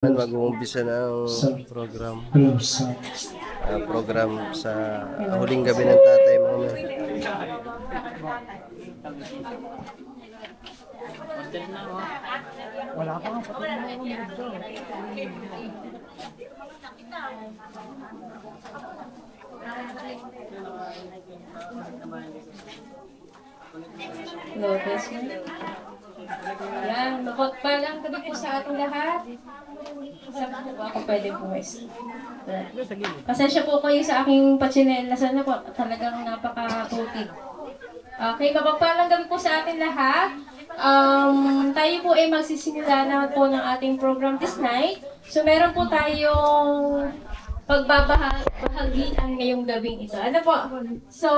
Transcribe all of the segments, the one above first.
Mag-uumpisa ng program sa huling gabi ng tatay mo. Wala pa nga pati Lotus. Yan, mapagpalang gabi po sa ating lahat. Sabi po ba ako pwede po pasensya po kayo sa aking patsinelasan na po. Talagang napaka-puti. Okay, mapagpalang gabi po sa ating lahat. Tayo po ay magsisimula na po ng ating program this night. So meron po tayong pagbabahagian ngayong gabing ito. Ano po? So,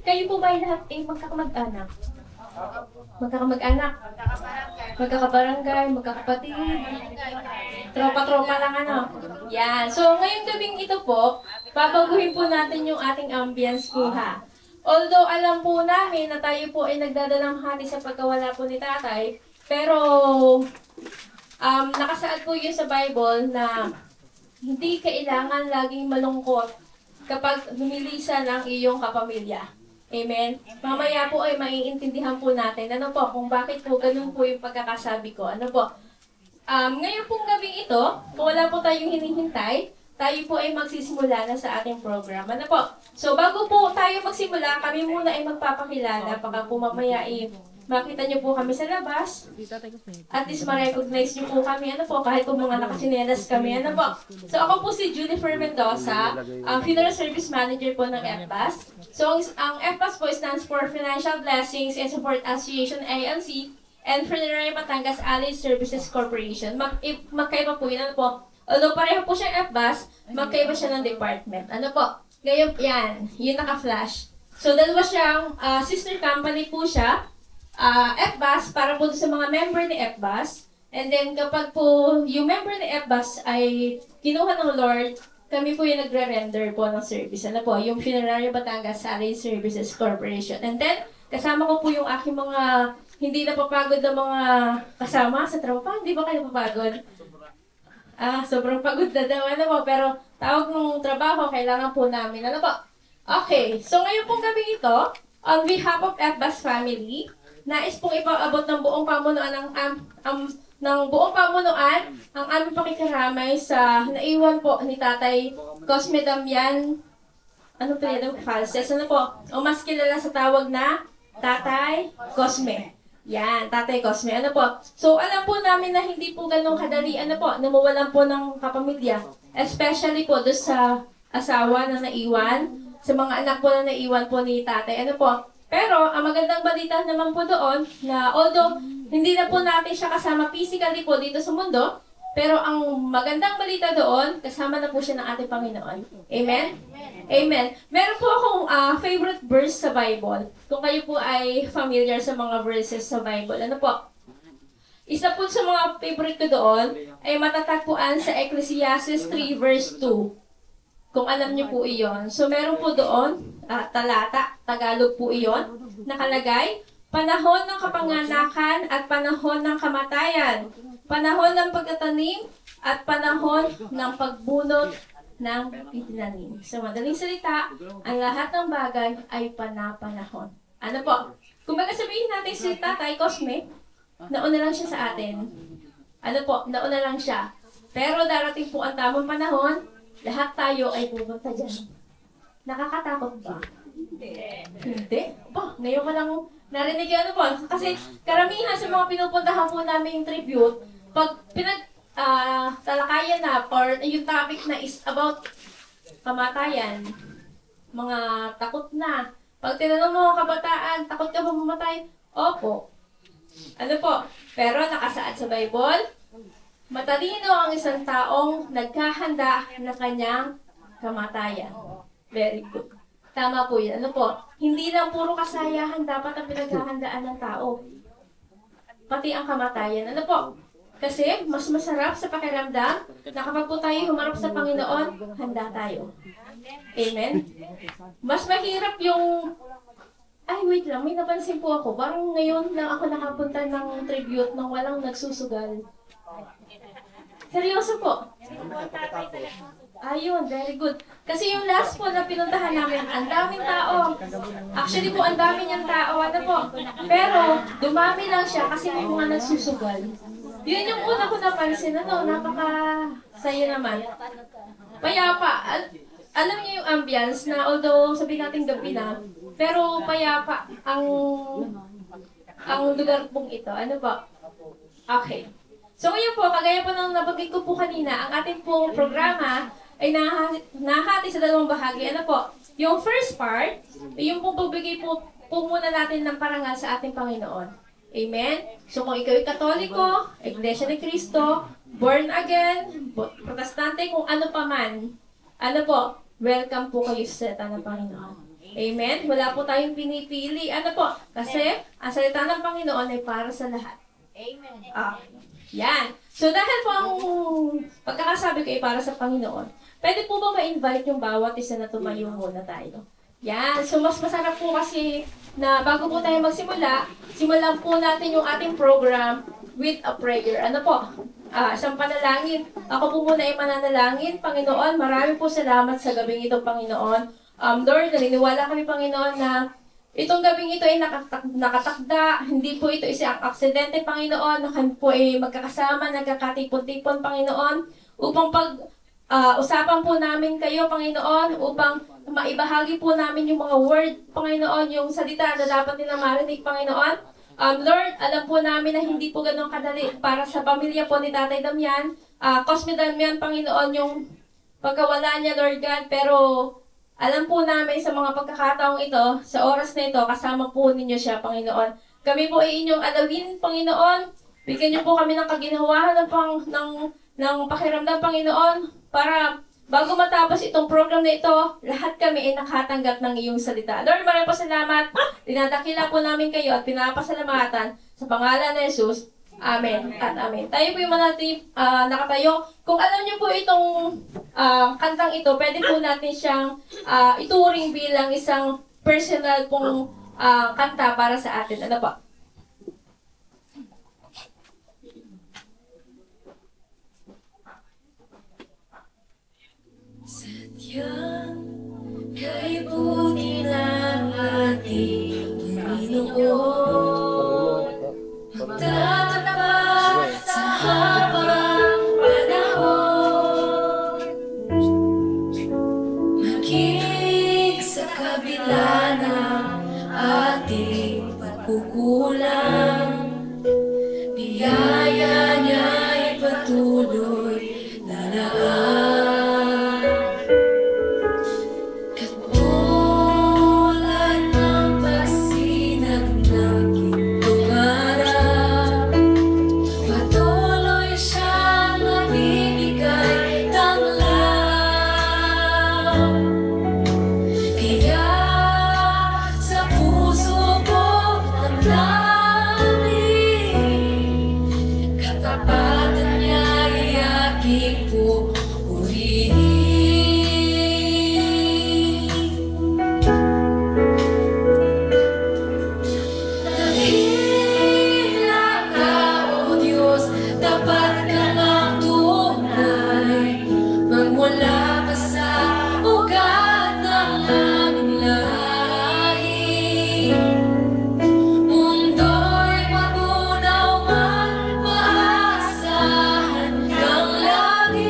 kayo po ba lahat ay magkakamag-anak? Magkakamag-anak? Magkakabarangay? Magkakapatid? Tropa-tropa lang ano? Yan. So, ngayong gabing ito po, babaguhin po natin yung ating ambience po ha. Although alam po namin na tayo po ay nagdadalamhati sa pagkawala po ni tatay, pero nakasaad po yun sa Bible na hindi kailangan laging malungkot kapag lumilisan ang iyong kapamilya. Amen? Mamaya po ay maiintindihan po natin ano po, kung bakit po ganun po yung pagkakasabi ko. Ano po? Ngayon pong gabing ito, kung wala po tayong hinihintay, tayo po ay magsisimula na sa ating program. Ano po? So, bago po tayo magsimula, kami muna ay magpapakilala. Baka po mamaya ay makita niyo po kami sa labas. At least ma-recognize niyo po kami. Ano po? Kahit po mga nakasinelas kami. Ano po? So, ako po si Jennifer Mendoza, Funeral Service Manager po ng FBAS. So, ang FBAS po stands for Financial Blessings and Support Association ILC and Funerary Batangas Allied Services Corporation. Magkaiba po yun. Ano po? Although pareho po siyang FBAS, magkaiba siya ng department. Ano po? Ngayon, yan. Yun naka-flash. So, dalawa siyang sister company po siya. FBAS para po sa mga member ni FBAS. And then, kapag po yung member ni FBAS ay kinuha ng Lord, kami po yung nagre-render po ng service. Ano po? Yung Funerario Batangas Allied Services Corporation. And then, kasama ko po yung aking mga hindi napapagod na mga kasama sa tropa. Hindi ba kayo napapagod? Sobrang pagod na daw. Ano po? Pero tawag ng trabaho, kailangan po namin. Ano po? Okay. So, ngayon pong gabi ito, on behalf of FBAS family, nais pong ipaabot ng buong pamunuan ng buong pamunuan ang aming pakikiramay sa naiwan po ni Tatay Cosme Damian Falses. Ano po? O mas kilala sa tawag na Tatay Cosme. Yan, Tatay Cosme. Ano po? So, alam po namin na hindi po ganun kadali, ano po, namuwalan po ng kapamilya. Especially po doon sa asawa na naiwan, sa mga anak po na naiwan po ni tatay. Ano po? Pero, ang magandang balita naman po doon, na although hindi na po natin siya kasama physically po dito sa mundo, pero ang magandang balita doon, kasama na po siya ng ating Panginoon. Amen? Amen. Meron po akong favorite verse sa Bible. Kung kayo po ay familiar sa mga verses sa Bible. Ano po? Isa po sa mga favorite ko doon ay matatagpuan sa Ecclesiastes 3 verse 2. Kung alam niyo po iyon. So meron po doon, talata, Tagalog po iyon, nakalagay, panahon ng kapanganakan at panahon ng kamatayan, panahon ng pagtatanim at panahon ng pagbunot ng itinanim. Sa madaling salita, ang lahat ng bagay ay panapanahon. Ano po? Kung baga sabihin natin si Tatay Cosme, nauna lang siya sa atin. Ano po? Nauna lang siya. Pero darating po ang tamang panahon, lahat tayo ay pupunta dyan. Nakakatakot ba? Hindi. Ba, ngayon ko lang narinig yan po. Kasi karamihan sa mga pinupuntahan po namin yung tribute, pag talakayan na or yung topic na is about kamatayan, mga takot na. Pag tinanong mo kabataan, takot ka ba mamatay? Opo. Ano po? Pero nakasaad sa Bible, matalino ang isang taong nagkahanda ng kanyang kamatayan. Very good. Tama po yan. Ano po? Hindi lang puro kasayahan dapat ang pinaghahandaan ng tao. Pati ang kamatayan. Ano po? Kasi mas masarap sa pakiramdam na kapag po tayo humarap sa Panginoon, handa tayo. Amen? Mas mahirap yung Ay, wait lang. May napansin po ako. Parang ngayon lang ako nakapunta ng tribute nang walang nagsusugal. Seryoso po? Ayun, very good. Kasi yung last po na pinuntahan namin, ang daming tao. Actually po, ang dami niyang tao. Ano po? Pero, dumami lang siya kasi may mga nagsusugal. Yun yung una ko napansin. Napaka-saya naman. Payapa. Alam niyo yung ambience na although sabihin natin gabi na, pero payapa ang lugar pong ito. Ano ba? Okay. So ngayon po, kagaya po ng nabanggit ko po kanina, ang ating pong programa ay nahati sa dalawang bahagi. Ano po? Yung first part, yung pong pagbigay po muna natin ng parangal sa ating Panginoon. Amen? So kung ikaw ay Katoliko, Iglesia ni Cristo, born again, protestante, kung ano pa man, ano po, welcome po kayo sa salita ng Panginoon. Amen? Wala po tayong pinipili. Ano po? Kasi ang salita ng Panginoon ay para sa lahat. Amen. Yan. So dahil po ang pagkakasabi ko ay para sa Panginoon, pwede po ba ma-invite yung bawat isa na tumayo muna tayo? Yan. So mas masarap po kasi na bago po tayo magsimula, simulan po natin yung ating program with a prayer. Ano po? Isang panalangin. Ako po muna ay mananalangin. Panginoon, marami po salamat sa gabing ito, Panginoon. Lord, naniniwala kami, Panginoon, na itong gabing ito ay nakatakda, hindi po ito isang aksidente, Panginoon. Kami po ay magkakasama, nagkakatipon-tipon, Panginoon, upang usapan po namin kayo, Panginoon, upang maibahagi po namin yung mga word, Panginoon, yung salita na dapat nila marinig, Panginoon. Lord, alam po namin na hindi po ganun kadali para sa pamilya po ni Tatay Damian. Cosme Damian, Panginoon, yung pagkawala niya, Lord God, pero alam po namin sa mga pagkakataong ito, sa oras na ito, kasama po ninyo siya, Panginoon. Kami po ay inyong alawin, Panginoon. Bigyan niyo po kami ng kaginawahan ng pakiramdam, Panginoon, para bago matapos itong program na ito, lahat kami ay nakatanggap ng iyong salita. Lord, maraming po salamat. Dinadakila po namin kayo at pinapasalamatan sa pangalan ni Jesus. Amen at amen. Tayo po yung manatip nakatayo. Kung alam niyo po itong kantang ito, pwede po natin siyang ituring bilang isang personal pong kanta para sa atin. Ano po? Sadyang kay buti ng ating Panginoon, magtatapat sa habang panahon, maging sa kabila ng ating pagkukulang, biyaya niya'y patuloy na laan. Lagi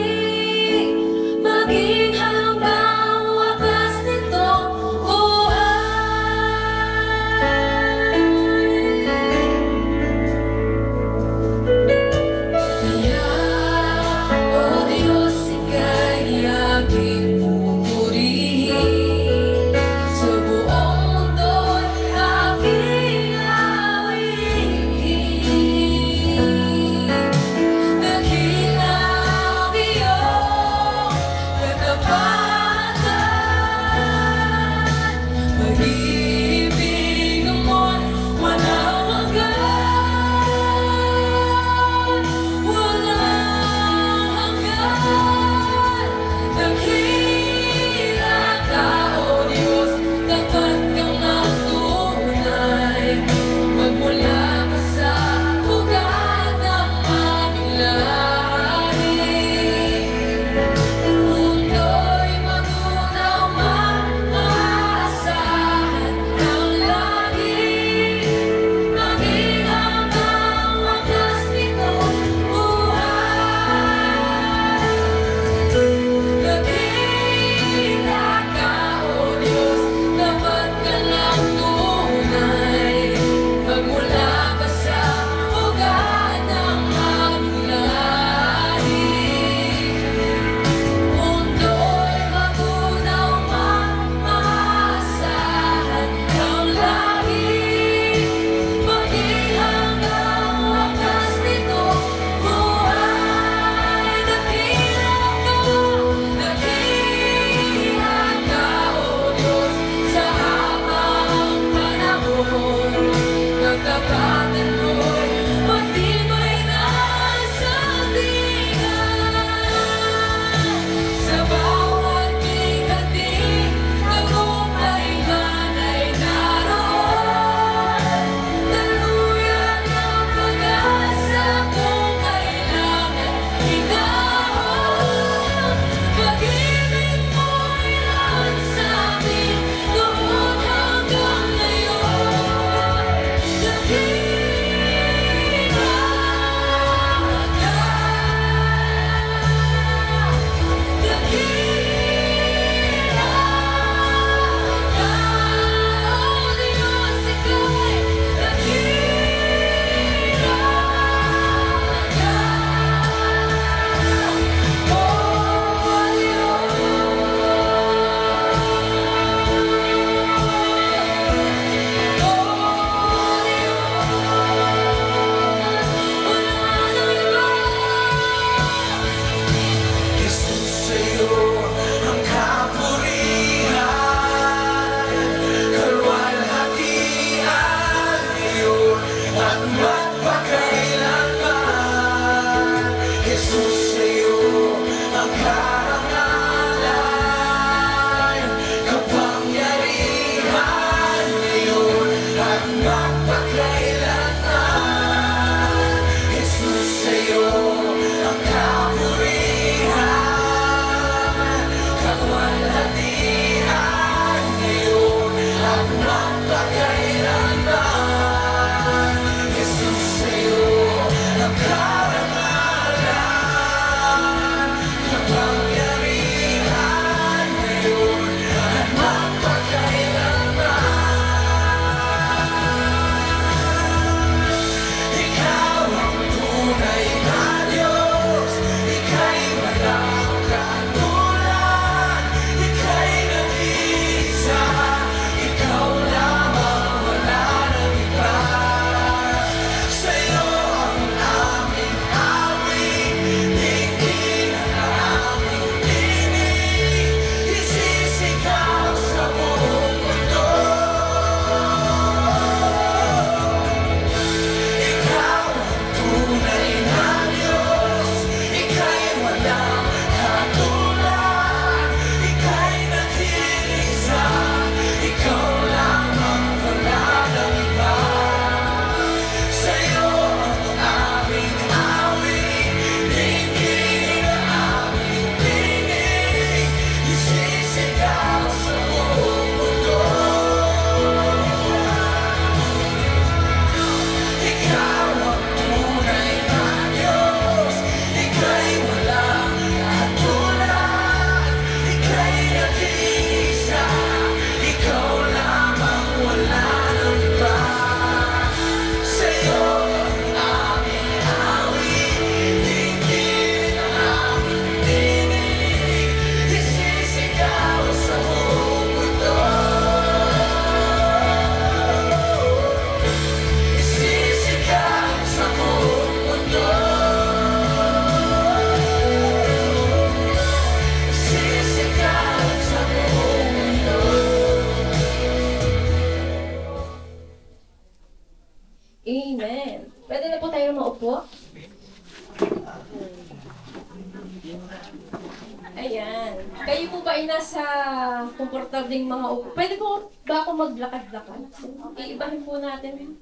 Amen. Pwede na po tayo maupo? Ayan. Kayo po ba ay nasa komportabling mga upo? Pwede po ba ako maglakad-lakad? Iibahin po natin.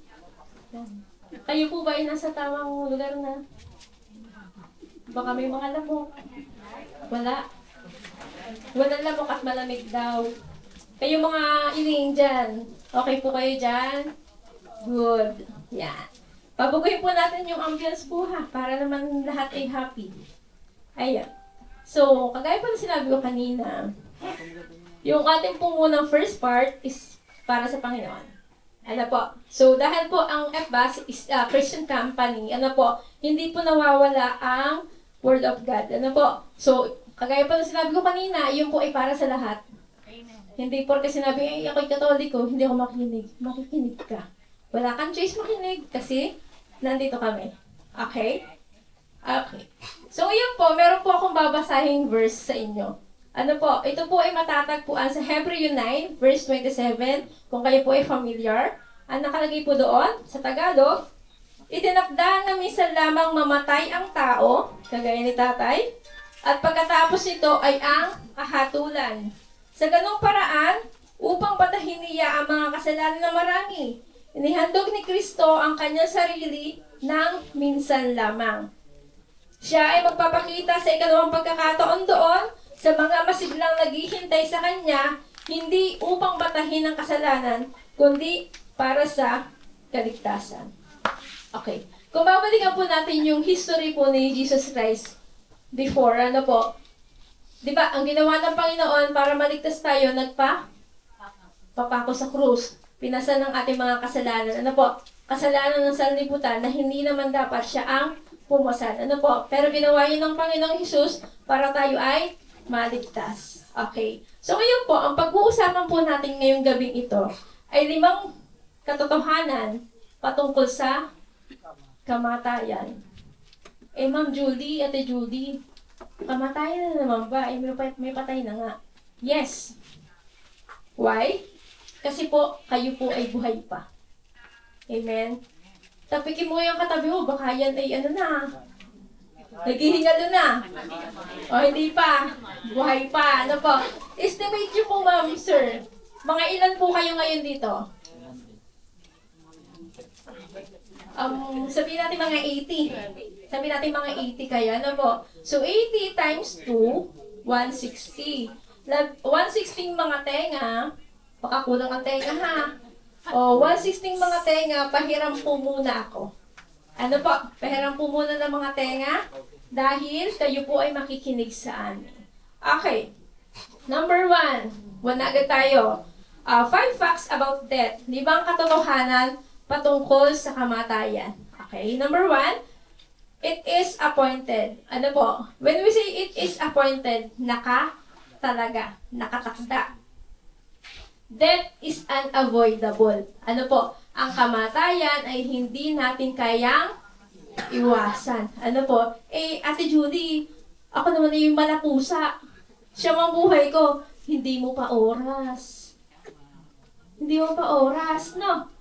Kayo po ba ay nasa tamang lugar na? Baka may mga lamok. Wala. Walang lamok at malamig daw. Kayo mga iling dyan. Okay po kayo dyan? Good. Yan. Pabaguhin po natin yung ambience po ha, para naman lahat ay happy. Ayan. So, kagaya pa na sinabi ko kanina, yung ating po munang first part is para sa Panginoon. Ano po? So, dahil po ang FBAS is a Christian company, ano po, hindi po nawawala ang Word of God. Ano po? So, kagaya pa na sinabi ko kanina, yun po ay para sa lahat. Hindi porke sinabi, ay ako'y Katoliko, hindi ako makikinig. Makikinig ka. Wala kang choice makinig kasi nandito kami. Okay? Okay. So, yun po, meron po akong babasahing verse sa inyo. Ano po, ito po ay matatagpuan sa Hebreo 9, verse 27, kung kayo po ay familiar. Ang nakalagay po doon, sa Tagalog, itinakda na minsan lamang mamatay ang tao, kagaya ni tatay, at pagkatapos nito ay ang kahatulan. Sa ganong paraan, upang batahin niya ang mga kasalanan ng marami, inihandog ni Kristo ang kanyang sarili ng minsan lamang. Siya ay magpapakita sa ikalawang pagkakataon doon sa mga masiglang naghihintay sa kanya, hindi upang batahin ang kasalanan, kundi para sa kaligtasan. Okay. Kung babalikan po natin yung history po ni Jesus Christ before, ano po, di ba, ang ginawa ng Panginoon para maligtas tayo, papako sa krus. Pinasa ng ating mga kasalanan. Ano po? Kasalanan ng sanlibutan na hindi naman dapat siya ang pumasan. Ano po? Pero ginawa yun ng Panginoong Hesus para tayo ay maligtas. Okay. So ngayon po, ang pag-uusapan po natin ngayong gabing ito ay 5 katotohanan patungkol sa kamatayan. Ma'am Judy, Ate Judy, kamatayan na naman ba? May patay na nga. Yes. Why? Kasi po, kayo po ay buhay pa. Amen? Tapikin mo yung katabi mo, baka yan ay Naghihingalo na? O hindi pa? Buhay pa. Ano po? Estimate nyo po, ma'am, sir. Mga ilan po kayo ngayon dito? Sabihin natin mga 80. Sabihin natin mga 80 kayo. Ano po? So, 80 times 2, 160. 160 mga tenga. Baka kulang ang tenga, ha? O, 160 mga tenga, pahiram po muna ako. Ano po? Pahiram po muna ng mga tenga dahil kayo po ay makikinig sa amin. Okay. Number 1. Wala agad tayo. 5 facts about death. 5 katotohanan patungkol sa kamatayan. Okay. Number 1. It is appointed. Ano po? When we say it is appointed, talaga. Nakatakda. Death is unavoidable. Ano po? Ang kamatayan ay hindi natin kayang iwasan. Ano po? Ate Judy, ako naman ay yung malapusa. Siya mabuhay ko. Hindi mo pa oras. Hindi mo pa oras, no?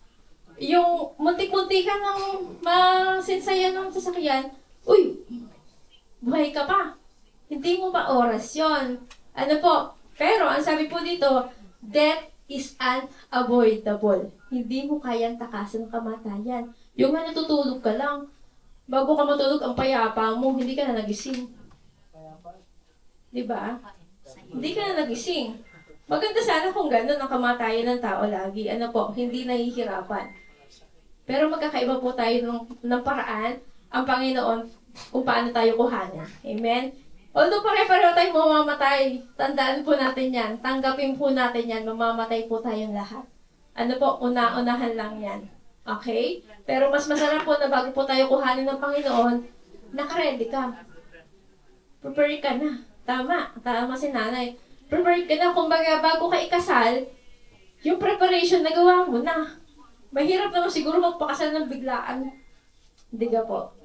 Yung muntik-muntik ka ng masinsayan ng sasakyan, uy, buhay ka pa. Hindi mo pa oras yon. Ano po? Pero, ang sabi po dito, death is unavoidable. Hindi mo kayang takasan ng kamatayan. Yung natutulog ka lang, bago ka matulog, ang payapa mo, hindi ka na nagising. Diba? Hindi ka na nagising. Maganda sana kung gano'n ang kamatayan ng tao lagi. Ano po, hindi nahihirapan. Pero magkakaiba po tayo ng paraan, ang Panginoon, kung paano tayo kuhanin. Amen? Although pare-pareho tayong mamamatay, tandaan po natin yan. Tanggapin po natin yan, mamamatay po tayong lahat. Ano po, una-unahan lang yan. Okay? Pero mas masarap po na bago po tayo kuhanin ng Panginoon, nakaready ka. Prepare ka na. Tama si nanay. Prepare ka na. Kumbaga, bago ka ikasal, yung preparation nagawa mo na. Mahirap naman siguro magpakasal ng biglaan. Hindi ka po.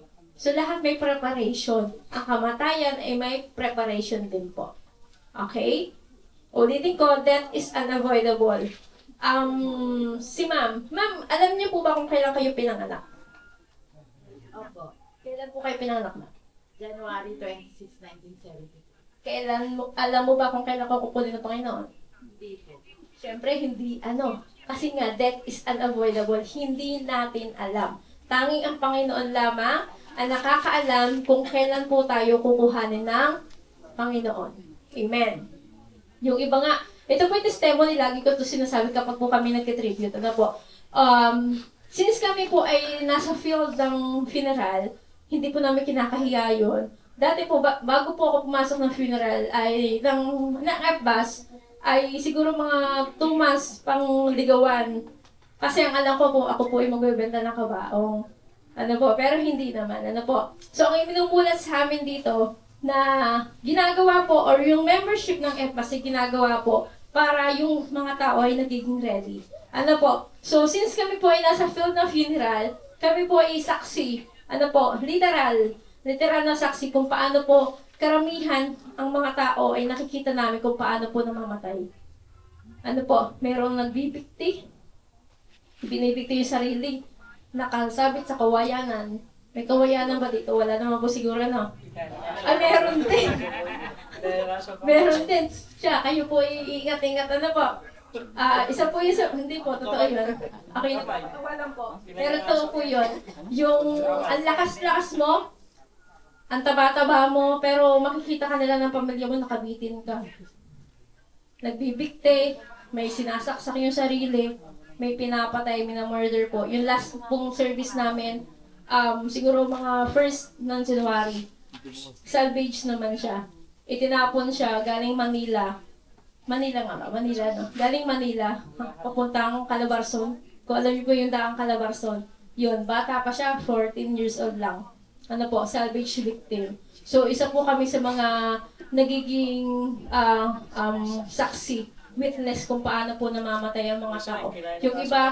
So, lahat may preparation. Ang kamatayan ay may preparation din po. Okay? Ulitin ko, death is unavoidable. Si ma'am. Ma'am, alam niyo po ba kung kailan kayo pinanganak? Opo. Kailan po kayo pinanganak na? January 26, 1972. Alam mo ba kung kailan ko kukunin ng Panginoon? Hindi po. Siyempre, hindi Kasi nga, death is unavoidable. Hindi natin alam. Tanging ang Panginoon lamang ang nakakaalam kung kailan po tayo kukuhanin ng Panginoon. Amen. Yung iba nga, ito po yung testimony, lagi ko ito sinasabi kapag po kami nag-tribute. Ano po? Since kami po ay nasa field ng funeral, hindi po namin kinakahiya yun. Dati po, bago po ako pumasok ng funeral, ay, ng FBAS, ay siguro mga 2 months pang ligawan. Kasi ang alam ko po, ako po ay magbebenta ng kabaong. Ano po, pero hindi naman. Ano po. So, ang minumulat sa amin dito na ginagawa po, or yung membership ng FBAS ay ginagawa po para yung mga tao ay nagiging ready. Ano po. So, since kami po ay nasa field ng funeral, kami po ay saksi. Ano po, literal na saksi kung paano po karamihan ang mga tao ay nakikita namin kung paano po namamatay. Ano po, merong nagbibikti, binibikti yung sarili, nakasabit sa kawayanan. May kawayanan ba dito? Wala naman po siguro, no? Meron din. Meron din. Siya, kayo po iingat-ingat, ano po? Isa po yun, hindi po, totoo yun. Okay, walang po. Pero totoo po yun. Yung ang lakas-lakas mo, ang taba-taba mo, pero makikita ka nila ng pamilya mo, nakabitin ka. Nagbibikte, may sinasaksak yung sarili, may pinapatay, mina-murder po. Yung last pong service namin, siguro mga 1st ng January, salvage naman siya. Itinapon siya, galing Manila. Manila, no? Galing Manila, papuntang Calabarzon. Kung alam niyo po yung daang Calabarzon, yun, bata pa siya, 14 years old lang. Ano po, salvage victim. So, isa po kami sa mga nagiging saksi, witness kung paano po namamatay ang mga tao. Yung iba,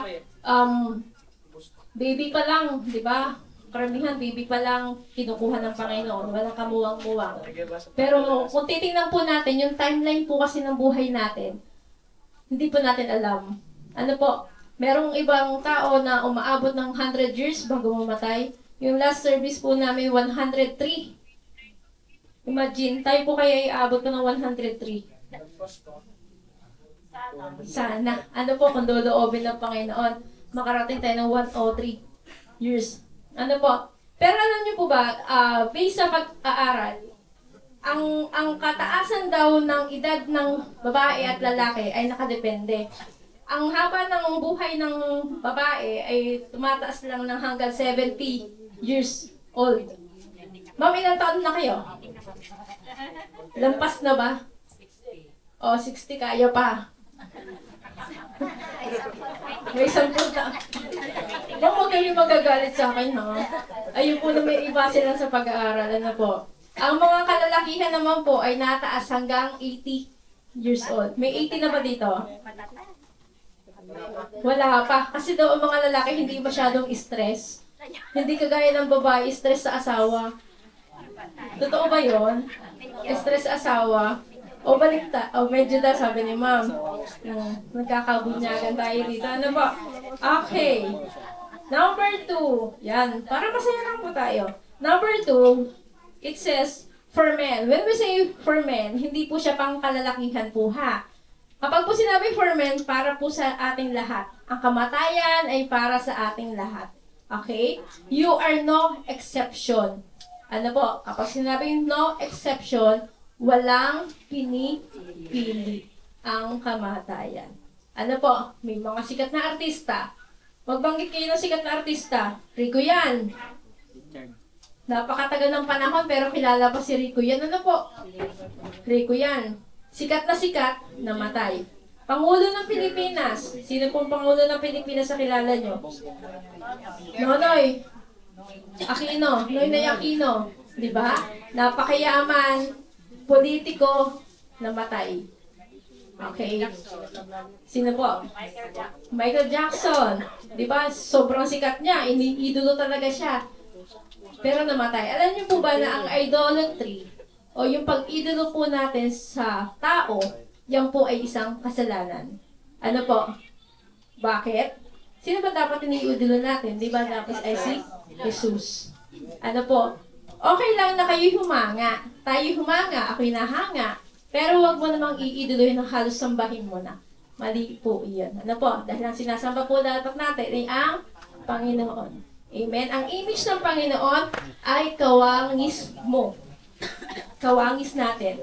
baby pa lang, di ba? Karamihan, baby pa lang, kinukuha ng Panginoon. Walang kamuwang-muwang. Pero kung titingnan po natin, yung timeline po kasi ng buhay natin, hindi po natin alam. Ano po, merong ibang tao na umaabot ng 100 years bago mamatay. Yung last service po namin, 103. Imagine, tayo po kaya iabot pa ng 103. Sana. Ano po, kung doloobin ng Panginoon, makarating tayo ng 103 years. Ano po? Pero alam niyo po ba, based sa pag-aaral, ang kataasan daw ng edad ng babae at lalaki ay nakadepende. Ang haba ng buhay ng babae ay tumataas lang ng hanggang 70 years old. Ma'am, ilang taon na kayo? Lampas na ba? O, 60 kaya pa. May 10 na. Ma'am, huwag kami magagalit sa akin, ha? Ayun po na may iba sila sa pag-aaral. Ano po? Ang mga kalalakihan naman po ay nataas hanggang 80 years old. May 80 na ba dito? Wala pa. Kasi daw ang mga lalaki hindi masyadong stress. Hindi kagaya ng babae, stress sa asawa. Totoo ba yun? Stress sa asawa? O balikta? O medyo daw sabi ni ma'am. Nagkakabunyagan tayo dito. Ano ba? Okay. Number 2. Yan. Para masaya lang po tayo. Number 2. It says, for men. When we say for men, hindi po siya pang kalalakihan po ha. Kapag po sinabi for men, para po sa ating lahat. Ang kamatayan ay para sa ating lahat. Okay? You are no exception. Ano po? Kapag sinabi no exception, walang pinipili ang kamatayan. Ano po? May mga sikat na artista. Magbanggit kayo ng sikat na artista. Rico yan. Napakatagal ng panahon pero kilala pa si Rico yan. Ano po? Rico yan. Sikat, namatay. Pangulo ng Pilipinas. Sino pong Pangulo ng Pilipinas sa kilala nyo? Nonoy Aquino. Noynoy Aquino. Diba? Napakayaman. Politiko. Namatay. Okay. Sino po? Michael Jackson. Diba? Sobrang sikat niya. Iniidolo talaga siya. Pero namatay. Alam niyo po ba na ang idolatry o yung pag-idolo po natin sa tao, yan po ay isang kasalanan. Ano po? Bakit? Sino ba dapat iniidolo natin? Di ba dapat ay si Jesus? Ano po? Okay lang na kayo humanga. Tayo humanga, ako'y nahanga. Pero wag mo namang iidolohin ng halos sambahin mo na. Mali po iyan. Ano po? Dahil ang sinasamba po dapat natin ay ang Panginoon. Amen. Ang image ng Panginoon ay kawangis mo. Kawangis natin.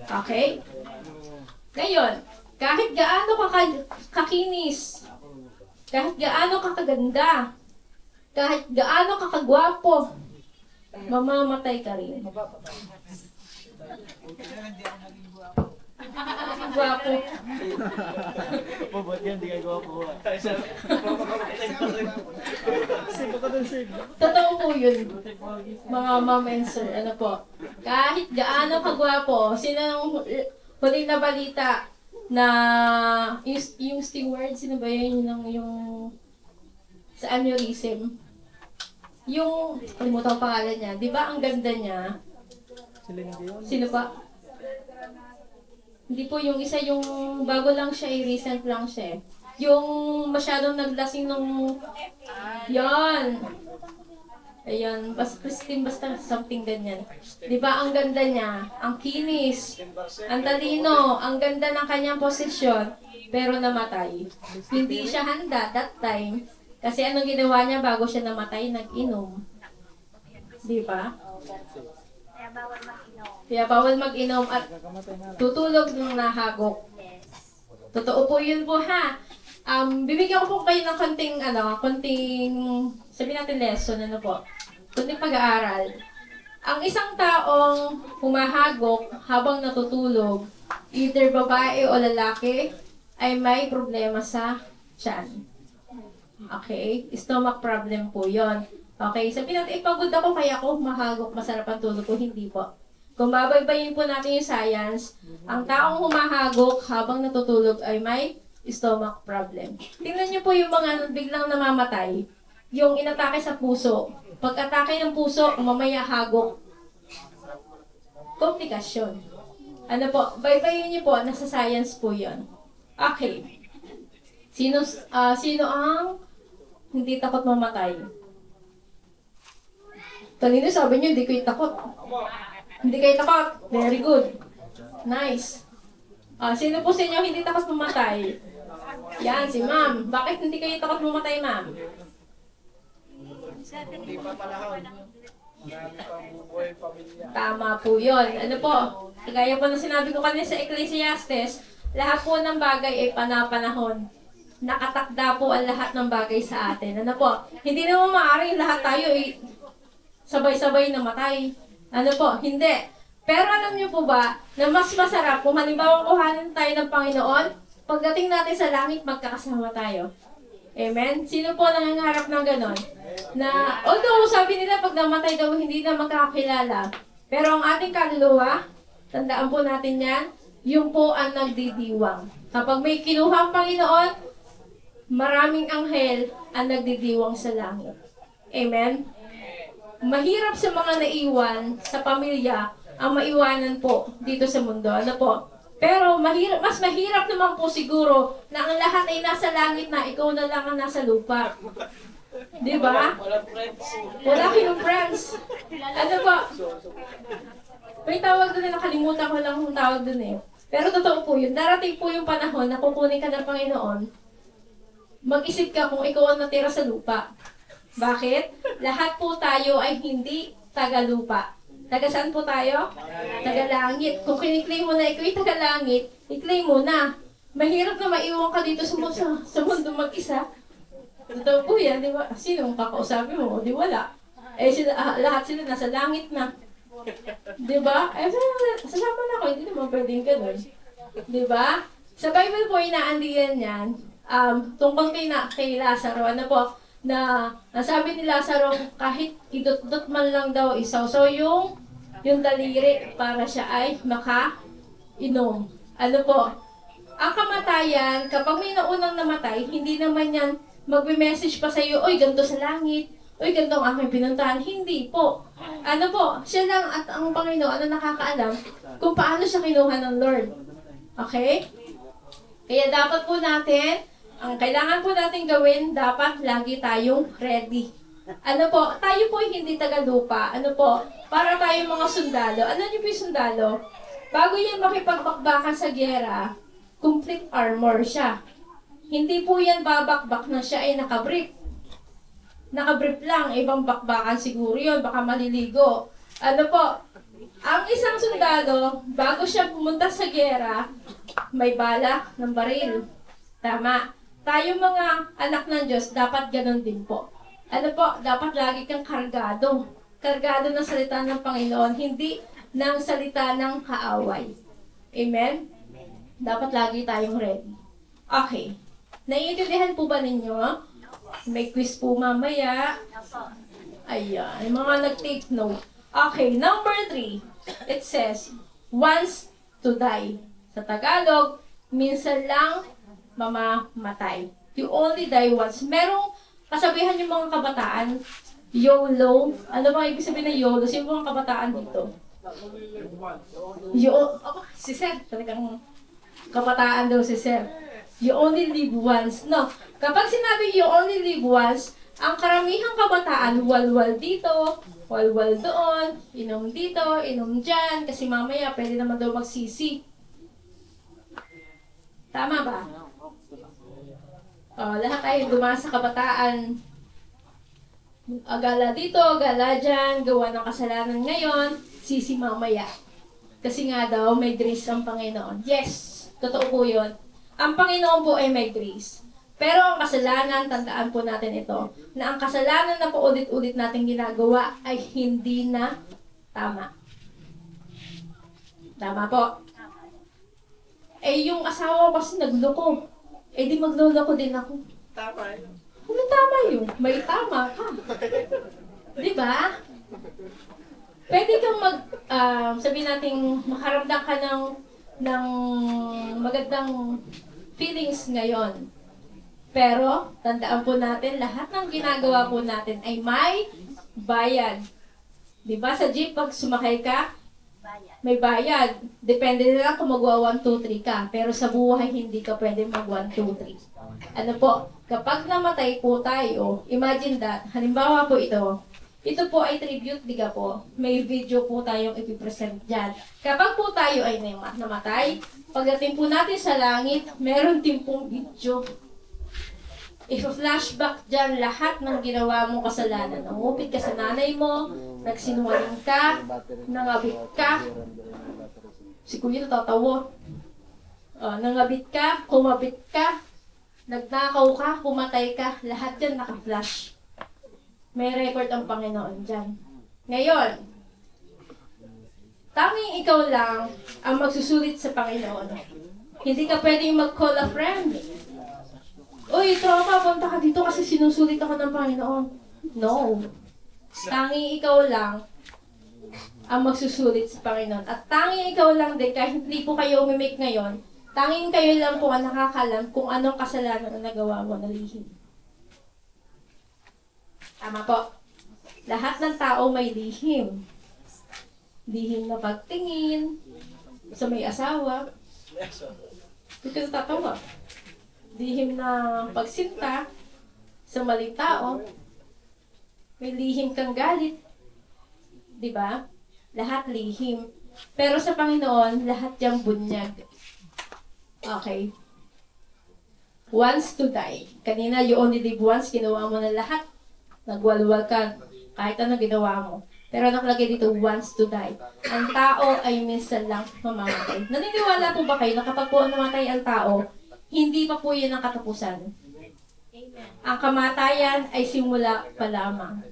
Okay? Ngayon, kahit gaano kakinis, kahit gaano kakaganda, kahit gaano kakagwapo, mamamatay ka rin. Gwapo. Ba't yan? Di ka gwapo. Totoo po yun, mga ma'am and sir. Ano po? Kahit gaano kagwapo, sino nung huling na balita na yung steward, sino ba yun yung sa aneurysm? Yung, kalimutan ko pangalan niya. Di ba ang ganda niya? Sino pa? Hindi po yung isa, yung bago lang siya, recent lang siya. Yung masyadong naglasing nung... Yan! Ayan, Christine, basta something ganyan. Di ba ang ganda niya? Ang kinis, ang talino, ang ganda ng kanyang posisyon, pero namatay. Hindi siya handa that time. Kasi anong ginawa niya bago siya namatay? Nag-inom. Di ba? Kaya bawal mag-inom at tutulog ng nahagok. Totoo po yun po ha. Bibigyan ko po kayo ng konting, sabihin natin lesson, konting pag-aaral. Ang isang taong humahagok habang natutulog, either babae o lalaki, ay may problema sa tiyan. Okay? Stomach problem po yon. Okay? Sabihin natin, pagod ako kaya ako humahagok, masarap ang tulog ko, hindi po. Kung babaybayin po natin yung science, ang taong humahagok habang natutulog ay may stomach problem. Tingnan niyo po yung mga biglang namamatay. Yung inatake sa puso. Pag-atake ng puso, mamaya hagok. Komplikasyon. Ano po? Baybayin niyo po, nasa science po yon. Okay. Sino ang hindi takot mamatay? Kanina sabi niyo, hindi ko takot. Hindi kayo takot? Very good. Nice. Sino po sa inyo hindi takot mamatay? Yan, si ma'am. Bakit hindi kayo takot mamatay, ma'am? Hindi pa panahon. Marami pang buhay pamilya. Tama po yun. Ano po? Gaya po na sinabi ko kanina sa Ecclesiastes, lahat po ng bagay ay panapanahon. Nakatakda po ang lahat ng bagay sa atin. Ano po? Hindi naman maaaring lahat tayo ay sabay-sabay namatay. Ano po? Hindi. Pero alam niyo po ba na mas masarap kung halimbawa kuhanin tayo ng Panginoon, pagdating natin sa langit, magkakasama tayo. Amen? Sino po nangangarap ng ganon? Na, although sabi nila pag namatay daw hindi na magkakakilala, pero ang ating kaluluwa, tandaan po natin yan, yung po ang nagdidiwang. Kapag may kinuha ang Panginoon, maraming anghel ang nagdidiwang sa langit. Amen? Mahirap sa mga naiwan sa pamilya ang maiwanan po dito sa mundo. Ano po? Pero mas mahirap naman po siguro na ang lahat ay nasa langit na ikaw na lang ang nasa lupa. Di ba? Walang friends. Wala kayong friends. Ano po? May tawag doon, nakalimutan ko lang kung tawag doon eh. Pero totoo po yun. Darating po yung panahon na kukunin ka ng Panginoon, mag-isip ka kung ikaw ang natira sa lupa. Bakit? Lahat po tayo ay hindi taga-lupa. Taga saan po tayo? Taga-langit. Kung kiniklaim mo na ikaw ay taga-langit, i-claim mo na. Mahirap na maiwan ka dito sa mundo mag-isa. Totoo po yan, di ba? Sino ang kakausapin mo? Di wala. Lahat sila nasa langit na. Di ba? Sasama na ako, hindi naman pwedeng ganun. Di ba? Sa Bible po, inaandiyan yan, tungkol kay Lazaro, ano po, na nasabi ni Lazaro, kahit idot-dot man lang daw isaw. So, yung daliri para siya ay makainom. Ano po? Ang kamatayan, kapag may naunang namatay, hindi naman yan magme-message pa sa iyo, oy, ganito sa langit, oy, ganito ang aking pinuntahan. Hindi po. Ano po? Siya lang at ang Panginoon ang nakakaalam kung paano siya kinuha ng Lord. Okay? Kaya dapat po natin, ang kailangan po natin gawin, dapat lagi tayong ready. Ano po, tayo po hindi taga-lupa. Ano po, para tayong mga sundalo. Ano niyo po yung sundalo? Bago yan makipagbakbakan sa gyera, complete armor siya. Hindi po yan babakbak na siya ay nakabrief. Nakabrief lang, ibang bakbakan siguro yun, baka maliligo. Ano po, ang isang sundalo, bago siya pumunta sa gyera, may bala ng baril. Tama. Tayong mga anak ng Diyos, dapat ganun din po. Ano po, dapat lagi kang kargado. Kargado ng salita ng Panginoon, hindi ng salita ng kaaway. Amen? Dapat lagi tayong ready. Okay. Naiintindihan po ba ninyo? May quiz po mamaya. Ayan, yung mga nag-take note. Okay, number 3. It says, once to die. Sa Tagalog, minsan lang mamamatay. You only die once. Merong kasabihan yung mga kabataan, YOLO. Ano ba ibig sabihin ng YOLO? Sino mga kabataan dito? Si Sir. Talagang kabataan daw si Sir. You only live once. No. Kapag sinabi you only live once, ang karamihang kabataan, walwal dito, walwal doon, inom dito, inom dyan, kasi mamaya pwede naman daw magsisi. Tama ba? Lahat tayo dumaan sa kabataan. Gala dito, gala dyan, gawa ng kasalanan ngayon, sisi mamaya. Kasi nga daw, may grace ang Panginoon. Yes, totoo po yun. Ang Panginoon po ay may grace. Pero ang kasalanan, tandaan po natin ito, na ang kasalanan na paulit-ulit natin ginagawa ay hindi na tama. Tama po. Yung asawa ko kasi nagloko. Di magloloko din ako. Tama yun. Ano tama yun? May tama ka. Diba? Pwede kang sabihin natin, makaramdam ka ng magandang feelings ngayon. Pero, tandaan po natin, lahat ng ginagawa po natin ay may bayad. Diba? Sa jeep, pag sumakay ka, may bayad. Depende na lang kung magwa 1, 2, 3 ka. Pero sa buhay, hindi ka pwede mag 1, 2, 3. Ano po? Kapag namatay po tayo, imagine that, halimbawa po ito, Ito po ay tribute, diga po. May video po tayong ipipresent dyan. Kapag po tayo ay namatay, pagdating po natin sa langit, meron din pong video. If-flashback dyan lahat ng ginawa mong kasalanan. Nangupit ka sa nanay mo, nagsinungaling ka, nangabit ka. Si Kuya natatawa. Nangabit ka, kumabit ka, nagnakaw ka, pumatay ka, lahat yan naka-flash. May record ang Panginoon dyan. Ngayon, tanging ikaw lang ang magsusulit sa Panginoon. Hindi ka pwedeng mag-call a friend. Uy, trauma, punta ka dito kasi sinusulit ako ng Panginoon. No. Tanging ikaw lang ang magsusulit sa Panginoon. At tanging ikaw lang din, kahit hindi po kayo umimik ngayon, tanging kayo lang po ang nakakalam kung anong kasalanan ang nagawa mo na lihim. Tama po. Lahat ng tao may lihim. Lihim na pagtingin, sa may asawa. Hindi ka natatawa. Lihim na pagsinta, sa maling tao. May lihim kang galit. Diba? Lahat lihim. Pero sa Panginoon, lahat yung bunyag. Okay. Once to die. Kanina, you only live once, ginawa mo na lahat. Nagwalwal ka, kahit ano ginawa mo. Pero nakalagay dito, once to die. Ang tao ay minsan lang mamamatay. Naniniwala po ba kayo na kapag po namatay ang tao, hindi pa po yun ang katapusan? Amen. Ang kamatayan ay simula pa lamang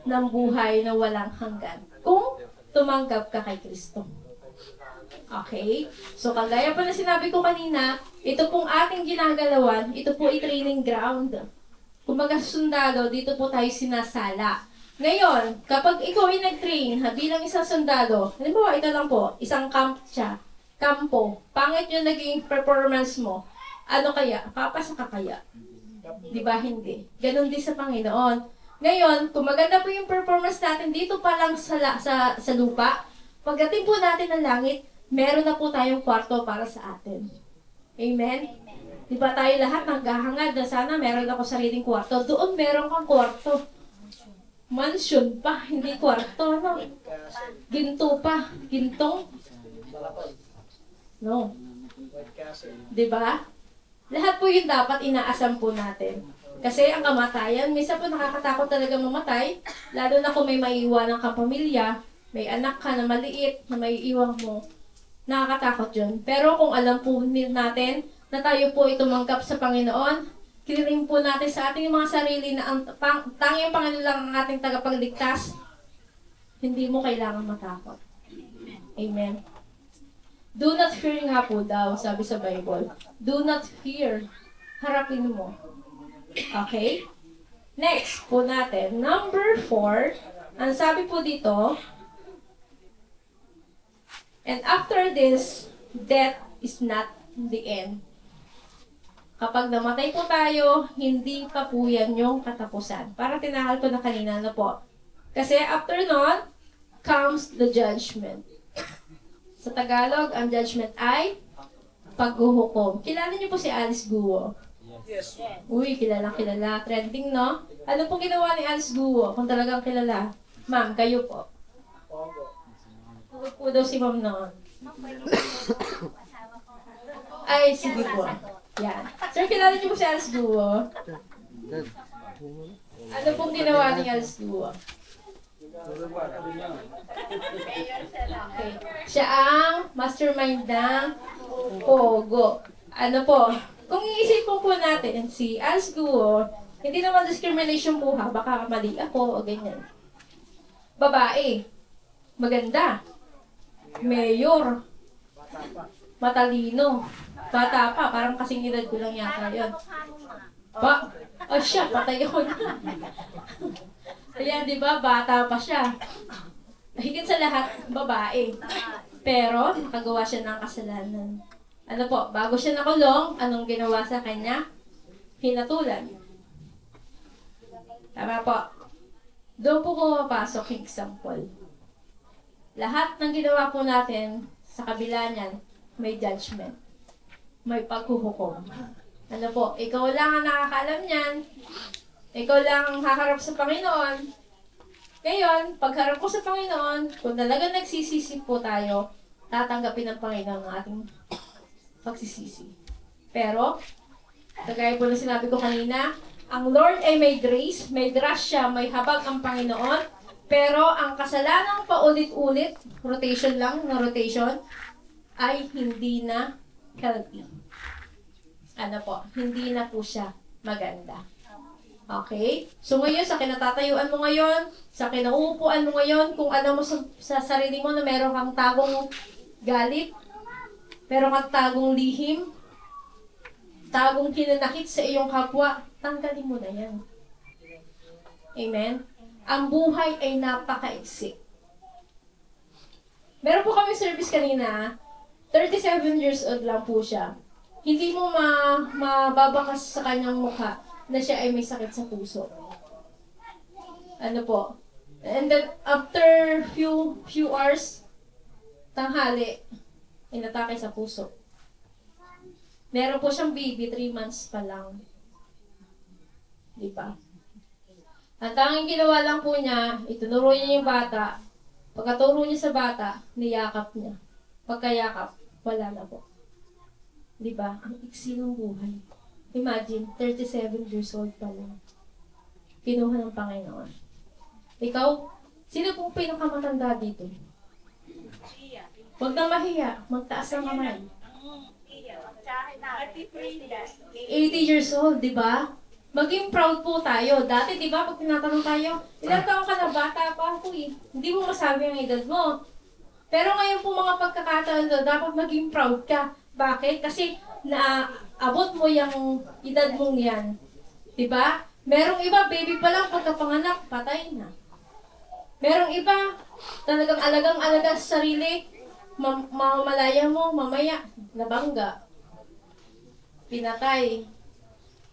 ng buhay na walang hanggan. Kung tumanggap ka kay Kristo. Okay? So, kagaya pa na sinabi ko kanina, ito pong ating ginagalawan, ito po ay training ground. Kumbaga sundalo, dito po tayo sinasala. Ngayon, kapag ikaw ay nag-train bilang isang sundalo, halimbawa, ito lang po, isang camp siya, kampo, pangit yung naging performance mo, ano kaya? Papasa ka kaya? Di ba hindi? Ganon din sa Panginoon. Ngayon, kung maganda po yung performance natin dito pa lang sa lupa, pagdating po natin ng langit, meron na po tayong kwarto para sa atin. Amen? Di ba tayo lahat naghahangad na sana meron ako sariling kwarto? Doon meron kang kwarto. Mansion pa, hindi kwarto, no? Ginto pa. Gintong? No. Di ba? Lahat po yun dapat inaasam po natin. Kasi ang kamatayan, minsan po nakakatakot talaga mamatay, lalo na kung may maiiwanan kang pamilya, may anak ka na maliit, na maiiwan mo, nakakatakot yun. Pero kung alam po natin na tayo po ay tumanggap sa Panginoon, kiniling po natin sa ating mga sarili na ang tanging Panginoon lang ang ating tagapagligtas, hindi mo kailangan matakot. Amen. Do not fear nga po daw, sabi sa Bible. Do not fear. Harapin mo. Okay? Next po natin, number 4. Ang sabi po dito, and after this, death is not the end. Kapag namatay po tayo, hindi pa po yan yung katapusan. Para tinahal ko na kanina na po. Kasi after nun, comes the judgment. Sa Tagalog, ang judgment ay paghuhukom. Kilala niyo po si Alice Guo? Yes. Uy, kilala. Trending, no? Ano pong ginawa ni Alice Guo? Kung talagang kilala. Ma'am, kayo po. Huwag po daw si ma'am noon. Ay, sige po. Yan. Sir, kilala niyo po si Alice Guo? Ano pong ginawa ni Alice Guo? Okay. Siya ang mastermind ng Pogo. Ano po? Kung iisipin po natin, si Alice Guo, hindi naman discrimination po ha, baka mali ako o ganyan. Babae, maganda, mayor, matalino, bata pa, parang kasing edad ko lang yata yun. Siya, patay ako na. Ayan, di ba, bata pa siya. Higit sa lahat, babae. Pero, nakagawa siya ng kasalanan. Ano po, bago siya nakulong, anong ginawa sa kanya? Hinatulan. Tama po. Doon po pumapasok yung example. Lahat ng ginawa po natin, sa kabila niyan, may judgment. May paghuhukom. Ano po, ikaw lang ang nakakaalam niyan. Ikaw lang ang haharap sa Panginoon. Ngayon, pagharap ko sa Panginoon, kung talaga nagsisisi po tayo, tatanggapin ng Panginoon ang ating pagsisisi. Pero, kagaya po na sinabi ko kanina, ang Lord ay may grace, may grasya, may habag ang Panginoon, pero ang kasalanang paulit-ulit, rotation lang, na rotation, ay hindi na healthy. Ano po, hindi na po siya maganda. Okay? So ngayon, sa kinatatayuan mo ngayon, sa kinauupuan mo ngayon, kung alam mo sa sarili mo na meron kang tagong galit, meron kang tagong lihim, tagong hinanakit sa iyong kapwa, tanggalin mo na yan. Amen? Ang buhay ay napakaiksi. Meron po kami service kanina, 37 years old lang po siya. Hindi mo mababakas sa kanyang mukha na siya ay may sakit sa puso. Ano po? And then, after few hours, tanghali, inatake sa puso. Meron po siyang baby, 3 months pa lang. Di ba? Ang tanging ginawa lang po niya, itunuro niya yung bata. Pagkaturo niya sa bata, niyakap niya. Pagkayakap, wala na po. Di ba? Ang iksi ng buhay. Imagine, 37 years old pa lang. Kinuha ng Panginoon. Ikaw, sino pong pinakamatanda dito? Huwag na mahiya. Magtaas ng kamay. 80 years old, di ba? Maging proud po tayo. Dati, di ba, pag tinatanong tayo, ilang taong ka na, bata pa ako eh. Hindi mo masabi ang edad mo. Pero ngayon po mga pagkakataon doon, dapat maging proud ka. Bakit? Kasi naabot mo yung edad mong yan. Diba? Merong iba, baby pa lang, pagkapanganak, patay na. Merong iba, talagang alagang-alaga sa sarili, mamamalaya mo, mamaya, nabangga. Pinatay.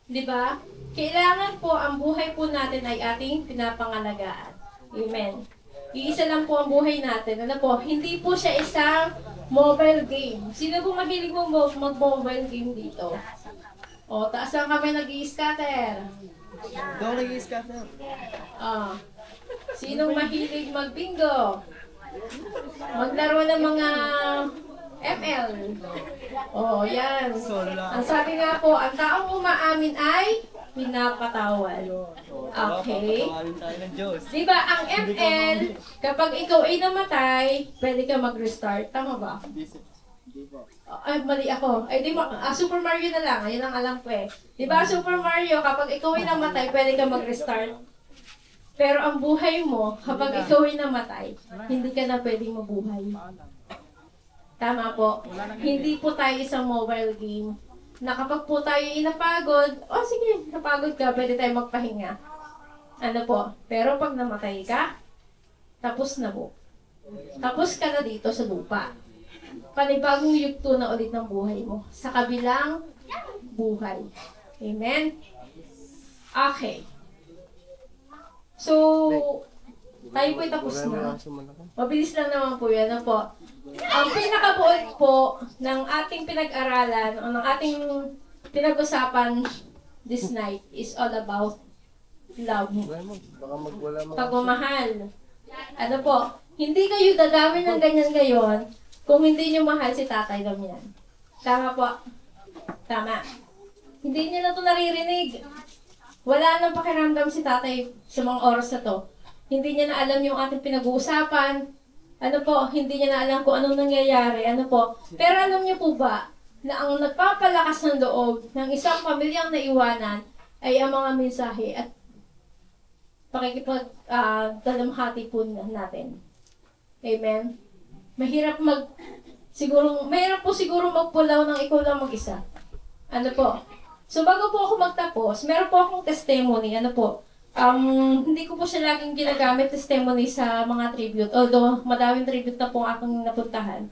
Diba? Kailangan po, ang buhay po natin ay ating pinapangalagaan. Amen. Iisa lang po ang buhay natin. Ano po? Hindi po siya isang mobile game. Sino po mahilig mo mag-mobile game dito? O, taas ang kami nag-i-scatter. Doon nag-i-scatter. Sinong mahilig mag-bingo? Maglaro ng mga ML. O, yan. Ang sabi nga po, ang taong umaamin ay pinapatawad. Okay? Diba, ang ML, kapag ikaw ay namatay, pwede ka mag-restart. Tama ba? Ay, mali ako. Ay, di Super Mario na lang. Ayun ang alam ko eh. Diba, Super Mario, kapag ikaw ay namatay, pwede ka mag-restart. Pero ang buhay mo, kapag ikaw ay namatay, hindi ka na pwedeng mabuhay. Tama po. Hindi po tayo isang mobile game na kapag po tayo inapagod, sige, napagod ka, pwede tayo magpahinga. Ano po? Pero pag namatay ka, tapos na po. Tapos ka na dito sa lupa. Panibagong yugto na ulit ng buhay mo sa kabilang buhay. Amen? Okay. So, tayo po'y tapos na. Mabilis lang naman po yan. Ano po? Ang pinakabuod po ng ating pinag-aralan o ng ating pinag-usapan this night is all about love. Pagmamahal. Ano po? Hindi kayo dadami ng ganyan ngayon kung hindi nyo mahal si Tatay Damian. Tama po? Tama. Hindi niya na ito naririnig. Wala nang pakiramdam si Tatay sa mga oras na to. Hindi niya na alam yung ating pinag-uusapan. Ano po, hindi niya na alam kung anong nangyayari. Ano po. Pero alam niyo po ba na ang nagpapalakas ng loob ng isang pamilyang naiwanan ay ang mga mensahe at pakikipag-dalamhati po natin. Amen? Mahirap po siguro magpulaw ng ikaw lang mag-isa. Ano po? So bago po ako magtapos, meron po akong testimony. Ano po? Hindi ko po siya laging ginagamit testimony sa mga tribute. Although madaming tribute na po akong napuntahan.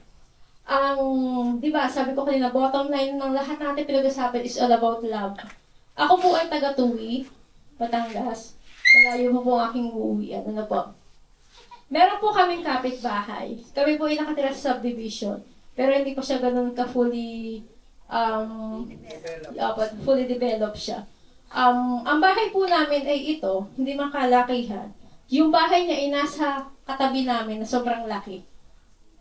Di ba, sabi ko kanina, bottom line ng lahat natin pinag-usapan is all about love. Ako po ay taga-Tuwi, Batangas. Malayo mo po ang aking uuwian. Ano po? Meron po kaming kapitbahay. Kami po ay nakatira sa subdivision. Pero hindi po siya ganun ka-fully fully developed siya. Ang bahay po namin ay ito, hindi man kalakihan. Yung bahay niya ay nasa katabi namin na sobrang laki.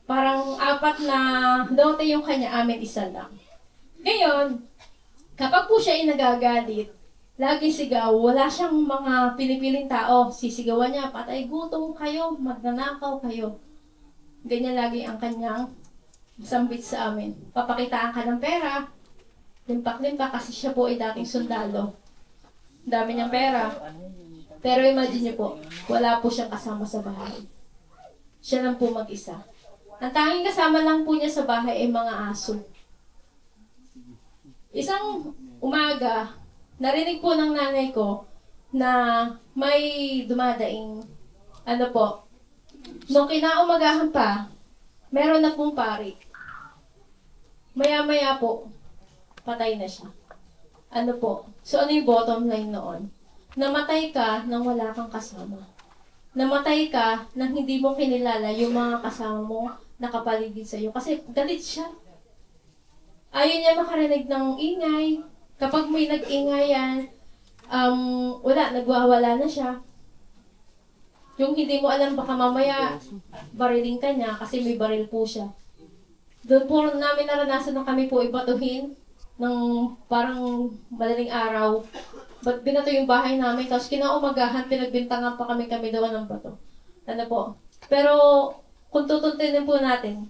Parang 4 na lote yung kanya, amin isa lang. Ngayon, kapag po siya ay nagagalit, lagi sigaw, wala siyang mga pinipiling tao. Sisigawan niya, patay gutom kayo, magnanakaw kayo. Ganyan lagi ang kanyang sambit sa amin. Papakitaan ka ng pera, limpak-limpak kasi siya po ay dating sundalo. Dami niyang pera. Pero imagine niyo po, wala po siyang kasama sa bahay. Siya lang po mag-isa. Ang tanging kasama lang po niya sa bahay ay mga aso. Isang umaga, narinig po ng nanay ko na may dumadaing, nung kinaumagahan pa, meron na pong pari. Maya-maya po, patay na siya. So ano yung bottom line noon? Namatay ka nang wala kang kasama. Namatay ka nang hindi mo kinilala yung mga kasama mo nakapaligid sa iyo. Kasi galit siya. Ayaw niya makarinig ng ingay. Kapag may nag-ingayan, nagwawala na siya. Yung hindi mo alam, baka mamaya bariling ka niya kasi may baril po siya. Doon po namin naranasan na kami po ibatuhin ng parang madaling araw. Ba't binato yung bahay namin, tapos kinaumagahan, pinagbintangan pa kami doon ng bato. Pero kung tutuntinin po natin,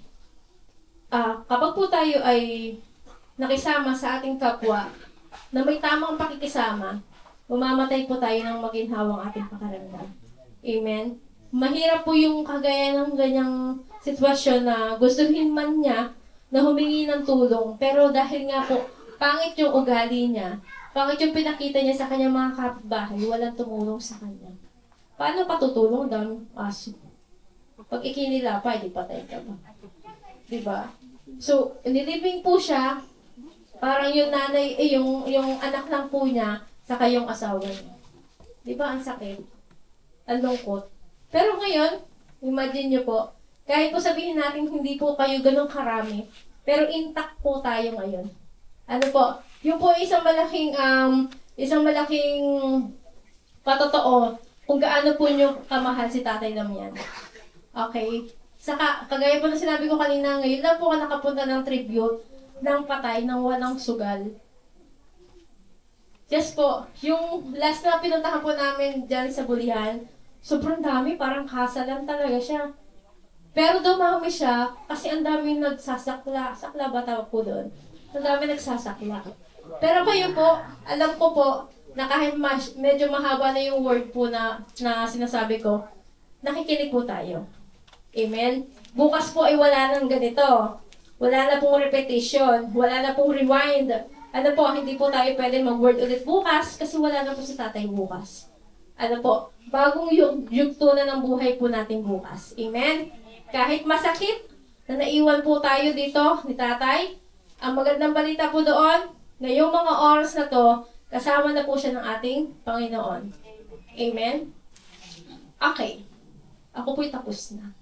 kapag po tayo ay nakisama sa ating kapwa, na may tamang pakikisama, mamamatay po tayo ng maginhawang ating pakaramdam. Amen? Mahirap po yung kagaya ng ganyang sitwasyon na gustuhin man niya na humingi ng tulong, pero dahil nga po, pangit yung ugali niya, pangit yung pinakita niya sa kanyang mga kapitbahay, walang tumulong sa kanya. Paano patutulong daw aso? Pag ikinilapay, di patay ka ba? Diba? So, nilibing po siya, parang yung nanay, yung anak lang po niya, saka yung asawa niya. Diba? Ang sakit. Ang lungkot. Pero ngayon, imagine nyo po, kahit po sabihin natin hindi po kayo ganun karami, pero intact po tayo ngayon. Yung po isang malaking patotoo kung gaano po nyo kamahal si Tatay Damian. Okay? Saka, kagaya po na sinabi ko kanina, ngayon lang po ka nakapunta ng tribute ng patay ng walang sugal. Yes po, yung last na pinuntahan po namin dyan sa Bulihan, sobrang dami, parang kasalan talaga siya. Pero dumami siya kasi ang daming nagsasakla. Sakla ba tawag po doon? Ang dami nagsasakla. Pero kayo po, alam ko po, na kahit medyo mahaba na yung word po na sinasabi ko, nakikinig po tayo. Amen? Bukas po ay wala nang ganito. Wala na pong repetition. Wala na pong rewind. Hindi po tayo pwede mag-word ulit bukas kasi wala na po si Tatay bukas. Bagong yugto na ng buhay po natin bukas. Amen? Kahit masakit na naiwan po tayo dito ni Tatay, ang magandang balita po doon, ngayong mga oras na to, kasama na po siya ng ating Panginoon. Amen? Okay. Ako po'y tapos na.